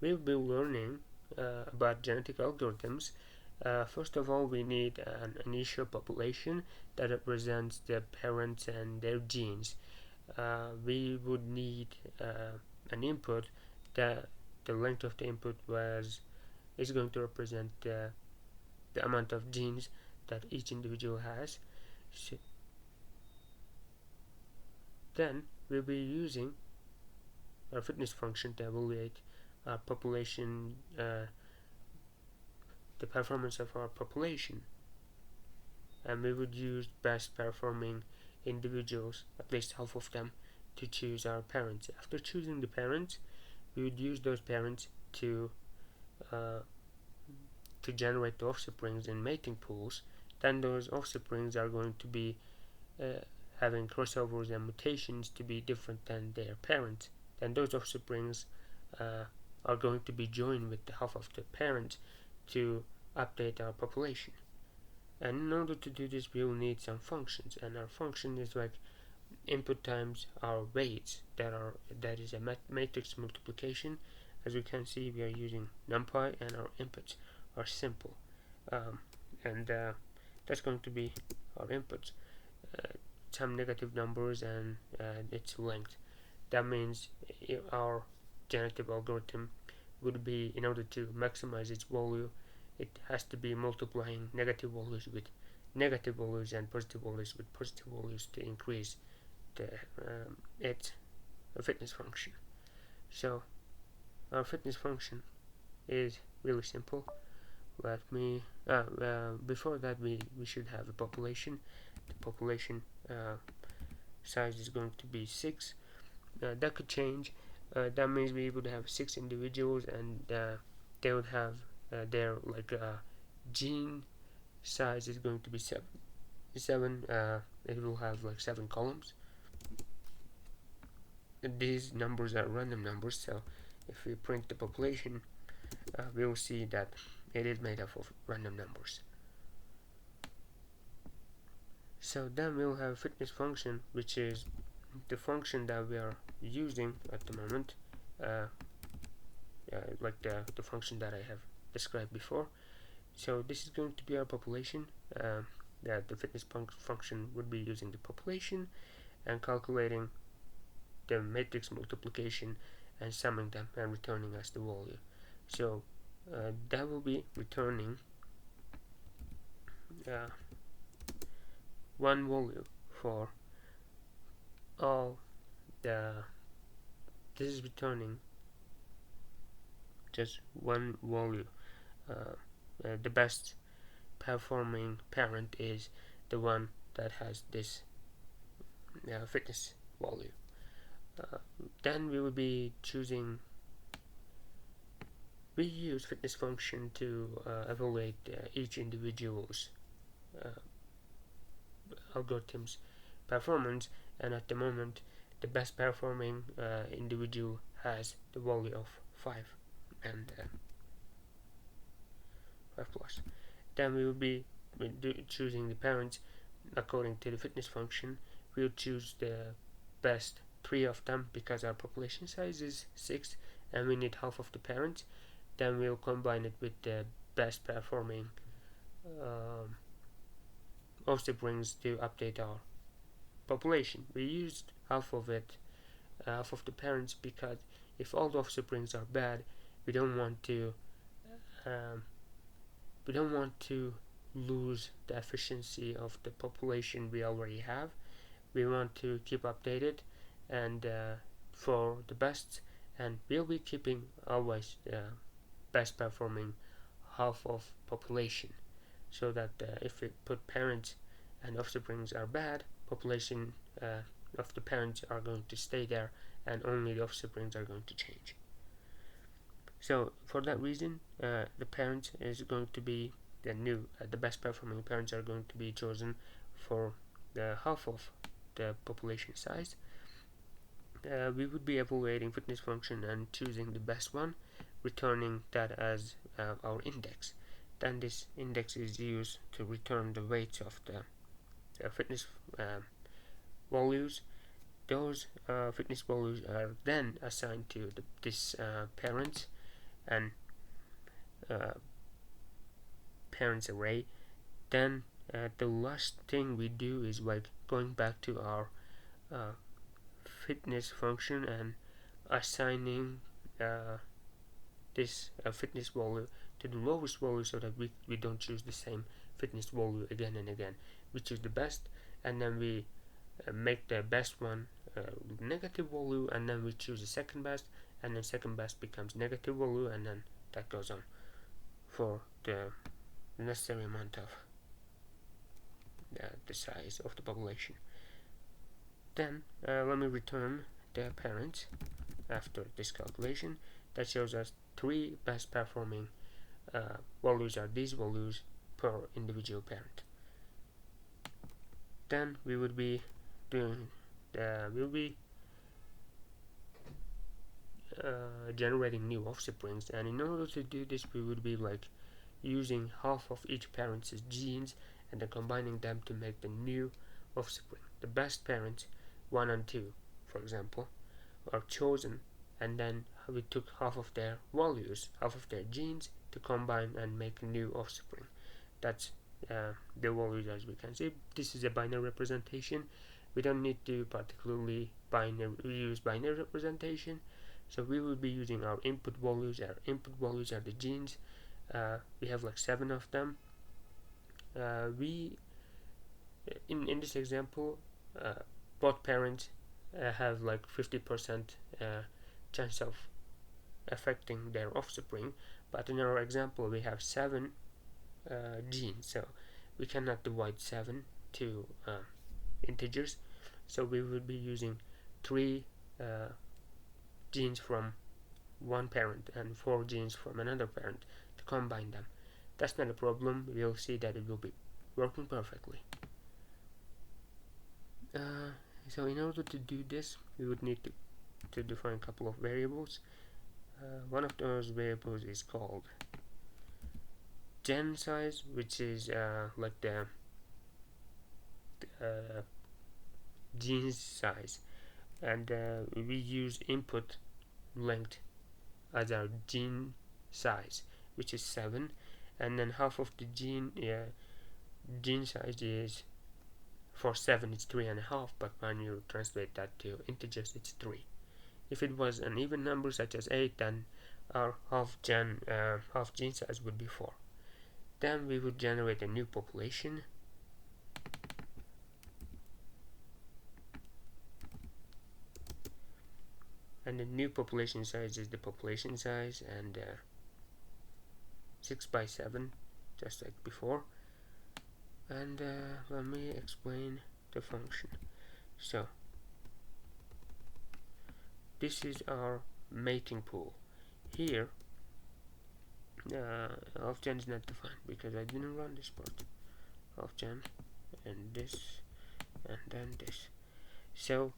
we'll be learning about genetic algorithms. First of all, we need an initial population that represents the parents and their genes. We would need an input that the length of the input is going to represent the amount of genes that each individual has. So then we'll be using our fitness function to evaluate our population, the performance of our population, and we would use best performing individuals, at least half of them, to choose our parents. After choosing the parents, we would use those parents uh, to generate the offsprings in mating pools. Then those offsprings are going to be having crossovers and mutations to be different than their parents. Then those offsprings are going to be joined with the half of the parents to update our population. And in order to do this, we will need some functions, and our function is like input times our weights that is a matrix multiplication. As you can see, we are using numpy, and our inputs are simple, and that's going to be our inputs, some negative numbers and its length. That means our generative algorithm would be, in order to maximize its value, it has to be multiplying negative values with negative values and positive values with positive values to increase the its fitness function. So our fitness function is really simple. Let me before that, we should have a population. The population size is going to be 6. That could change. That means we would have 6 individuals, and they would have their gene size is going to be 7. It will have like 7 columns. These numbers are random numbers, so if we print the population, we will see that it is made up of random numbers. So then we'll have fitness function, which is the function that we are using at the moment, like the function that I have described before. So this is going to be our population. The fitness function would be using the population and calculating the matrix multiplication and summing them and returning us the value. So that will be returning one value for all the this is returning just one value. The best performing parent is the one that has this fitness value. Then we will be choosing. We use fitness function to evaluate each individual's algorithm's performance, and at the moment the best performing individual has the value of 5 and 5 plus. Then we will be choosing the parents according to the fitness function. We'll choose the best 3 of them because our population size is 6 and we need half of the parents. Then we'll combine it with the best performing offsprings to update our population. We used half of it, half of the parents, because if all the offsprings are bad, we don't want to lose the efficiency of the population we already have. We want to keep updated and for the best, and we'll be keeping always best performing half of population, so that if we put parents and offsprings are bad, population of the parents are going to stay there and only the offsprings are going to change. So for that reason, the parent is going to be the best performing parents are going to be chosen for the half of the population size. We would be evaluating fitness function and choosing the best one, returning that as our index. Then this index is used to return the weights of the fitness values. Those fitness values are then assigned to this parent, and parents array. Then the last thing we do is like going back to our fitness function and assigning this fitness value to the lowest value, so that we don't choose the same fitness value again and again. We choose the best, and then we make the best one negative value, and then we choose the second best, and then second best becomes negative value, and then that goes on for the necessary amount of the size of the population. Then let me return the parents after this calculation. That shows us 3 best performing values are these values per individual parent. Then we would be doing generating new offsprings, and in order to do this we would be like using half of each parent's genes and then combining them to make the new offspring. The best parents 1 and 2, for example, are chosen, and then we took half of their values, half of their genes, to combine and make new offspring. That's the values. As we can see, this is a binary representation. We don't need to particularly use binary representation, so we will be using our input values. Our input values are the genes. We have like 7 of them. We in this example, both parents have like 50% chance of affecting their offspring, but in our example we have 7 genes, so we cannot divide 7 to integers, so we will be using 3 genes from one parent and 4 genes from another parent to combine them. That's not a problem. We'll see that it will be working perfectly. So in order to do this, we would need to define a couple of variables. One of those variables is called gen size, which is like the gene size, and we use input length as our gene size, which is 7, and then half of the gene size is, for 7 it's 3.5, but when you translate that to integers it's 3. If it was an even number such as 8, then our half gene size would be 4. Then we would generate a new population. And the new population size is the population size, and 6 by 7, just like before. And let me explain the function. So this is our mating pool. Here half-gen is not defined because I didn't run this part. Half-gen and this and then this. So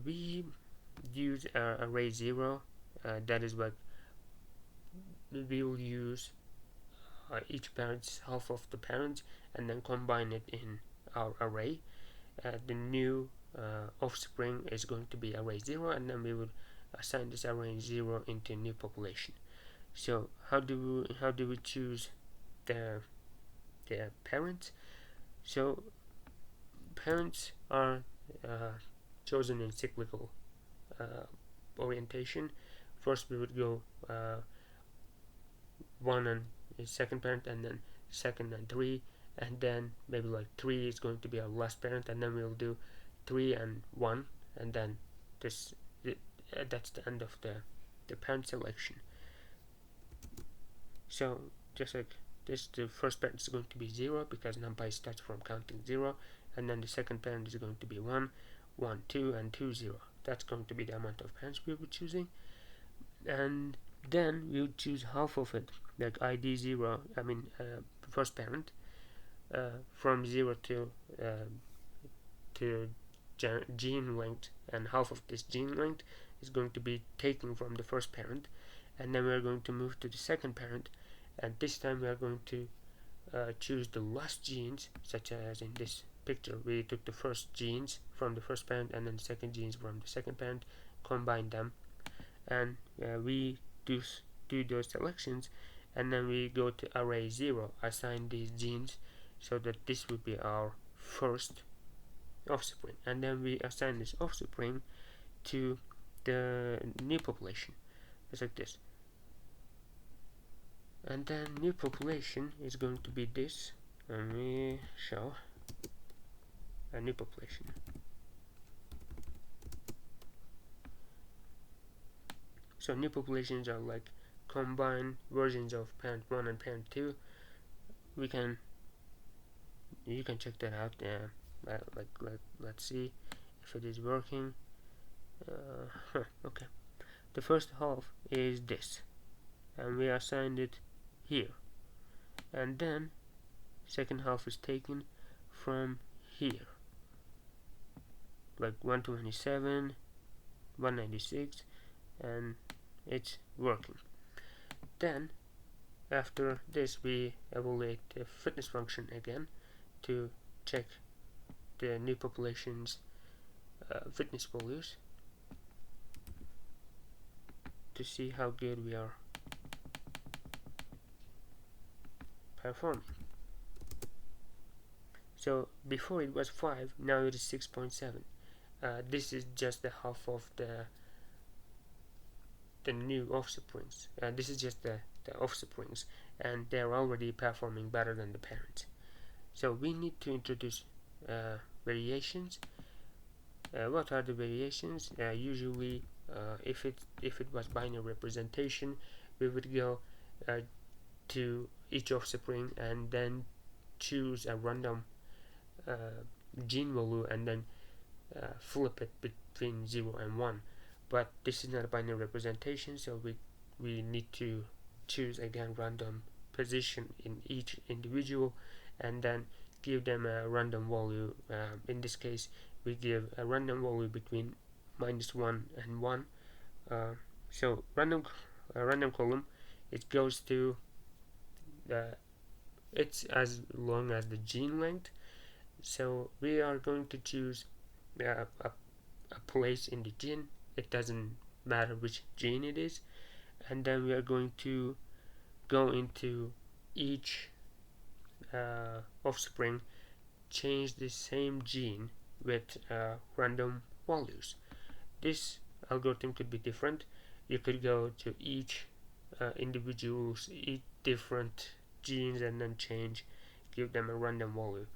we use array 0. That is what we will use each parent's half of the parents and then combine it in our array. The new offspring is going to be array 0, and then we would assign this array 0 into new population. So how do we choose the parents? So parents are chosen in cyclical orientation. First we would go 1 and second parent, and then 2nd and 3, and then maybe like 3 is going to be our last parent, and then we'll do 3 and 1, and then this that's the end of the parent selection. So just like this, the first parent is going to be 0 because NumPy starts from counting 0, and then the second parent is going to be 1, 1, 2, and 2, 0. That's going to be the amount of parents we'll be choosing, and then we'll choose half of it, like ID 0, first parent, from 0 to gene length, and half of this gene length is going to be taken from the first parent, and then we're going to move to the second parent, and this time we are going to choose the last genes, such as in this picture we took the first genes from the first parent and then the second genes from the second parent, combine them, and we do those selections, and then we go to array 0, assign these genes so that this would be our first offspring, and then we assign this offspring to the new population, just like this. And then new population is going to be this, and we show a new population. So new populations are like combined versions of parent 1 and parent 2. You can check that out. Let's see if it is working. Okay, the first half is this, and we assigned it here, and then second half is taken from here, like 127, 196, and it's working. Then after this we evaluate the fitness function again to check the new population's fitness values to see how good we are performing. So before it was 5, now it is 6.7. This is just the half of the new offsprings. This is just the offsprings, and they're already performing better than the parents. So we need to introduce variations. What are the variations? Usually, if it was binary representation, we would go to each offspring and then choose a random gene value and then flip it between 0 and 1. But this is not a binary representation, so we need to choose again random position in each individual and then give them a random value. In this case, we give a random value between -1 and 1. So random column, it goes to it's as long as the gene length. So we are going to choose a place in the gene. It doesn't matter which gene it is, and then we are going to go into each offspring, change the same gene with random values. This algorithm could be different. You could go to each individual's different genes and then give them a random value.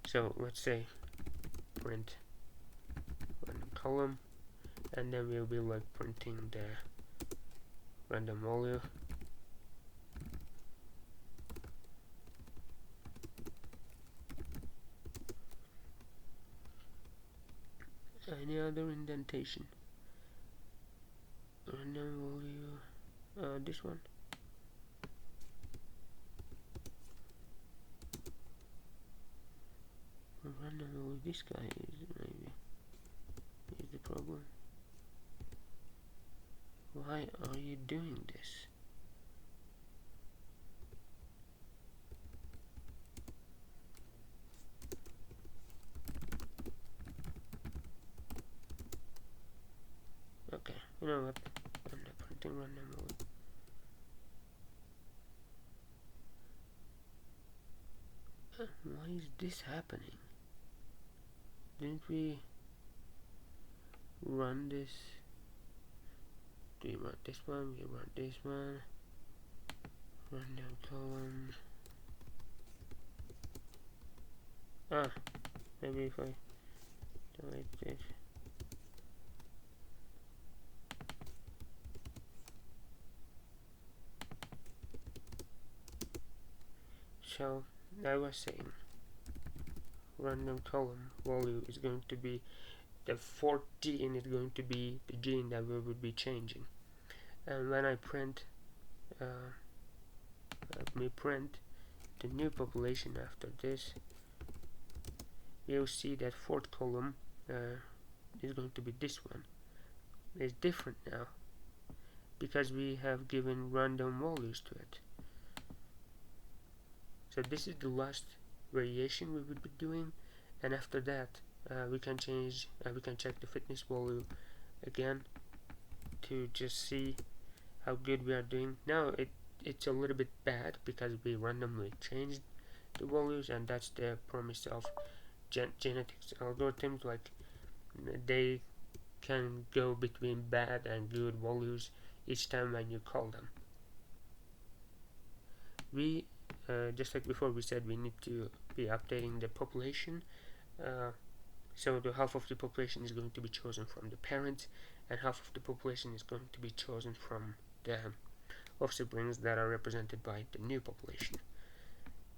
So let's say print random column, and then we'll be like printing the random value. Any other indentation? Random value. This one. Random value. This guy is the problem. Why are you doing this? Okay, you know what? I'm not printing random value. Why is this happening? Didn't we run this? Do we run this one? We run this one. Random column. Maybe if I delete this. So I was saying random column value is going to be the fourth gene, is going to be the gene that we would be changing. And when I print let me print the new population after this, you'll see that fourth column is going to be this one. It's different now because we have given random values to it. So this is the last variation we would be doing, and after that we can check the fitness value again to just see how good we are doing. Now it's a little bit bad because we randomly changed the values, and that's the promise of genetics algorithms. Like, they can go between bad and good values each time when you call them. We just like before, we said we need to be updating the population. So the half of the population is going to be chosen from the parents, and half of the population is going to be chosen from the offsprings that are represented by the new population.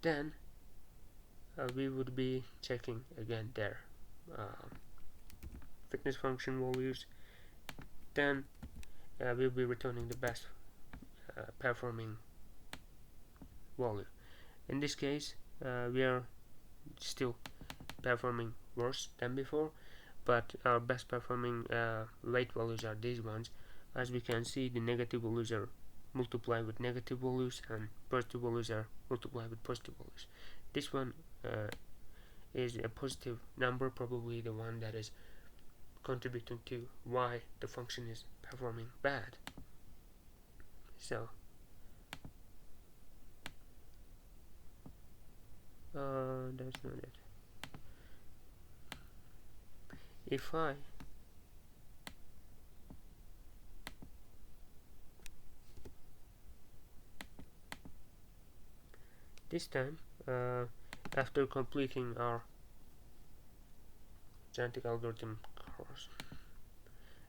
Then we would be checking again their fitness function values. Then we'll be returning the best performing value. In this case, we are still performing worse than before, but our best performing weight values are these ones. As we can see, the negative values are multiplied with negative values, and positive values are multiplied with positive values. This one is a positive number, probably the one that is contributing to why the function is performing bad. So that's not it. If I this time, after completing our genetic algorithm course,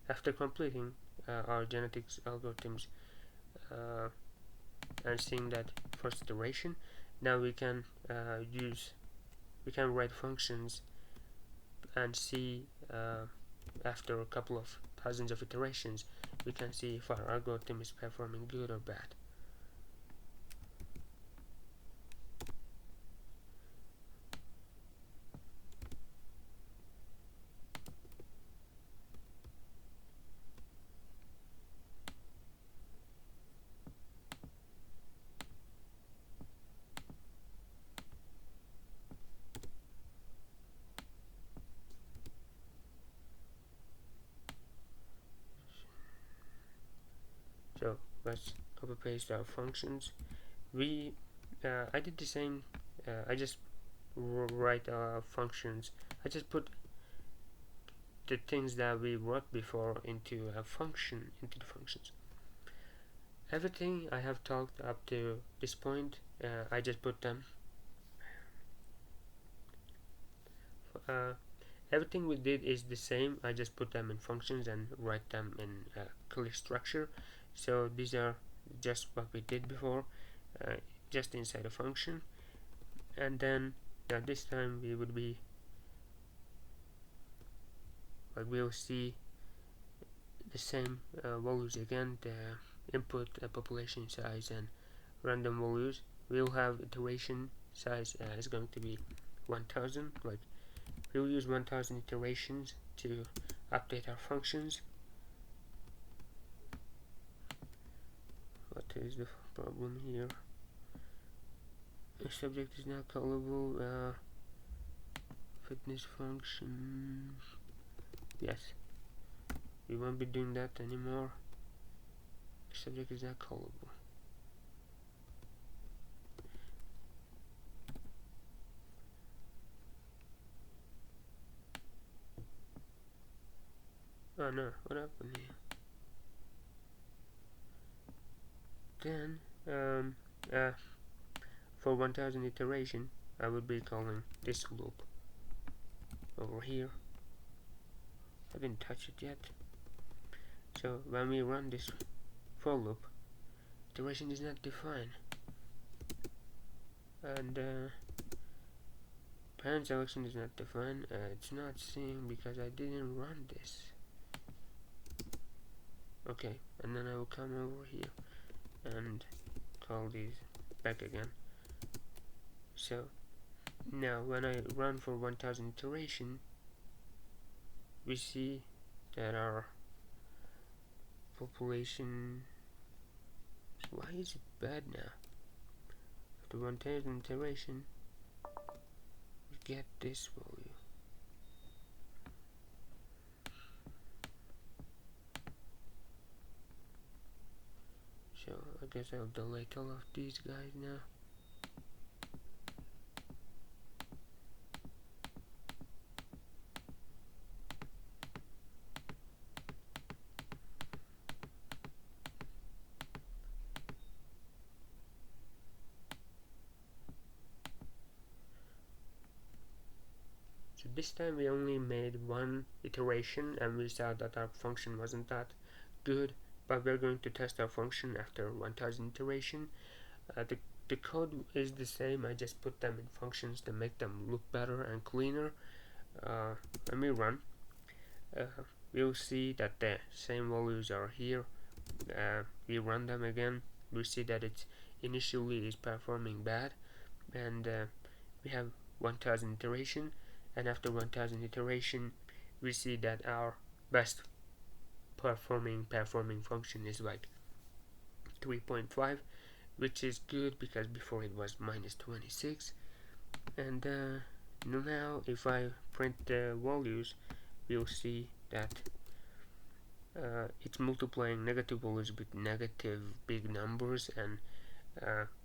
after completing our genetics algorithms and seeing that first iteration, now we can write functions and see after a couple of thousands of iterations, we can see if our algorithm is performing good or bad. So let's copy paste our functions. I did the same. I just write functions. I just put the things that we wrote before into a function, into the functions. Everything I have talked up to this point, I just put them. Everything we did is the same. I just put them in functions and write them in a clear structure. So these are just what we did before, just inside a function. And then this time we would be we'll see the same values again, the input population size and random values. We'll have iteration size is going to be 1000. Like, we'll use 1000 iterations to update our functions. What is the problem here? The subject is not callable. Fitness function. Yes, we won't be doing that anymore. The subject is not callable. Oh no, what happened here? Then for 1000 iteration, I would be calling this loop over here. I didn't touch it yet. So when we run this for loop, iteration is not defined, and parent selection is not defined. It's not seeing because I didn't run this. Okay, and then I will come over here and call these back again. So now when I run for 1000 iteration, we see that our population, why is it bad now? After 1000 iteration, we get this value. I guess I'll delete all of these guys now. So this time we only made one iteration and we saw that our function wasn't that good, but we're going to test our function after 1000 iteration. The code is the same, I just put them in functions to make them look better and cleaner. Let me run. We'll see that the same values are here. We run them again, we see that it initially is performing bad, and we have 1000 iteration, and after 1000 iteration we see that our best performing function is like 3.5, which is good because before it was -26. And now if I print the values, we'll see that it's multiplying negative values with negative big numbers and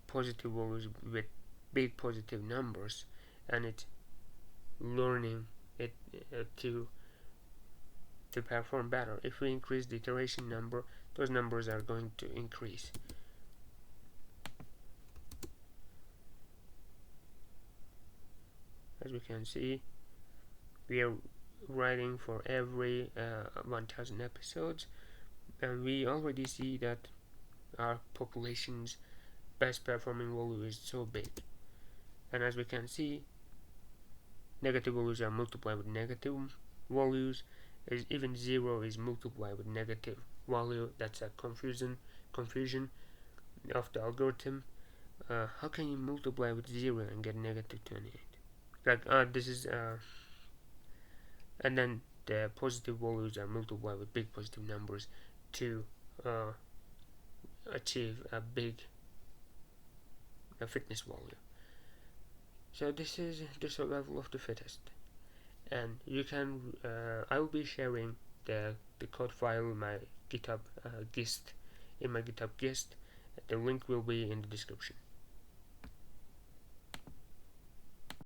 positive values with big positive numbers, and it's learning it to perform better. If we increase the iteration number, those numbers are going to increase. As we can see, we are writing for every 1000 episodes, and we already see that our population's best performing value is so big. And as we can see, negative values are multiplied with negative values, even 0 is multiplied with negative value. That's a confusion of the algorithm. How can you multiply with 0 and get -28? Like this is and then the positive values are multiplied with big positive numbers to achieve a big fitness value. So this is the survival of the fittest, and you can I will be sharing the code file in my GitHub gist. The link will be in the description.